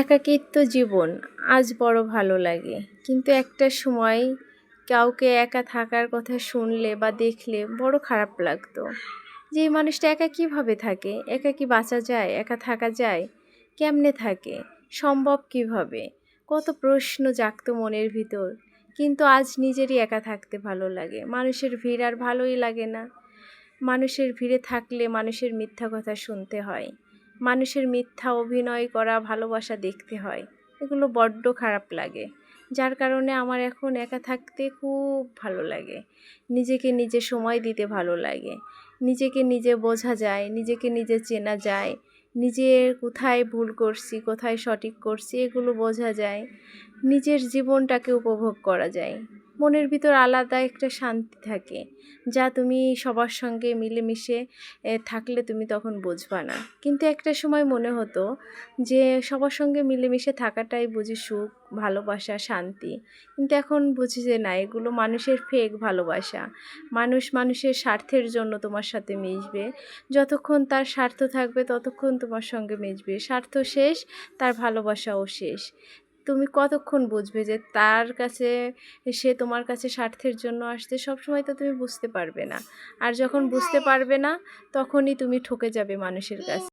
একাকিত্ব জীবন আজ বড় ভালো লাগে, কিন্তু একটা সময় কাউকে একা থাকার কথা শুনলে বা দেখলে বড় খারাপ লাগতো। যে এই মানুষটা একা কিভাবে থাকে, একা কি বাঁচা যায়, একা থাকা যায়, কেমনে থাকে, সম্ভব কিভাবে, কত প্রশ্ন জাগতো মনের ভিতর। কিন্তু আজ নিজেরই একা থাকতে ভালো লাগে, মানুষের ভিড় আর ভালোই লাগে না। মানুষের ভিড়ে থাকলে মানুষের মিথ্যা কথা শুনতে হয়, মানুষের মিথ্যা অভিনয় করা ভালোবাসা দেখতে হয়। এগুলো বড্ড খারাপ লাগে, যার কারণে আমার এখন একা থাকতে খুব ভালো লাগে। নিজেকে নিজে সময় দিতে ভালো লাগে, নিজেকে নিজে বোঝা যায়, নিজেকে নিজে চেনা যায়, নিজের কোথায় ভুল করছি, কোথায় সঠিক করছি এগুলো বোঝা যায়, নিজের জীবনটাকে উপভোগ করা যায়। মনের ভিতর আলাদা একটা শান্তি থাকে, যা তুমি সবার সঙ্গে মিলেমিশে থাকলে তুমি তখন বুঝবা না। কিন্তু একটা সময় মনে হতো যে সবার সঙ্গে মিলেমিশে থাকাটাই বুঝি সুখ, ভালোবাসা, শান্তি। কিন্তু এখন বুঝি যে না, এগুলো মানুষের ফেক ভালোবাসা। মানুষ মানুষের স্বার্থের জন্য তোমার সাথে মিশবে, যতক্ষণ তার স্বার্থ থাকবে ততক্ষণ তোমার সঙ্গে মিশবে, স্বার্থ শেষ তার ভালোবাসাও শেষ। তুমি কতক্ষণ বুঝবে যে তার কাছে, সে তোমার কাছে স্বার্থের জন্য আসছে? সবসময় তো তুমি বুঝতে পারবে না। আর যখন বুঝতে পারবে না, তখনই তুমি ঠকে যাবে মানুষের কাছে।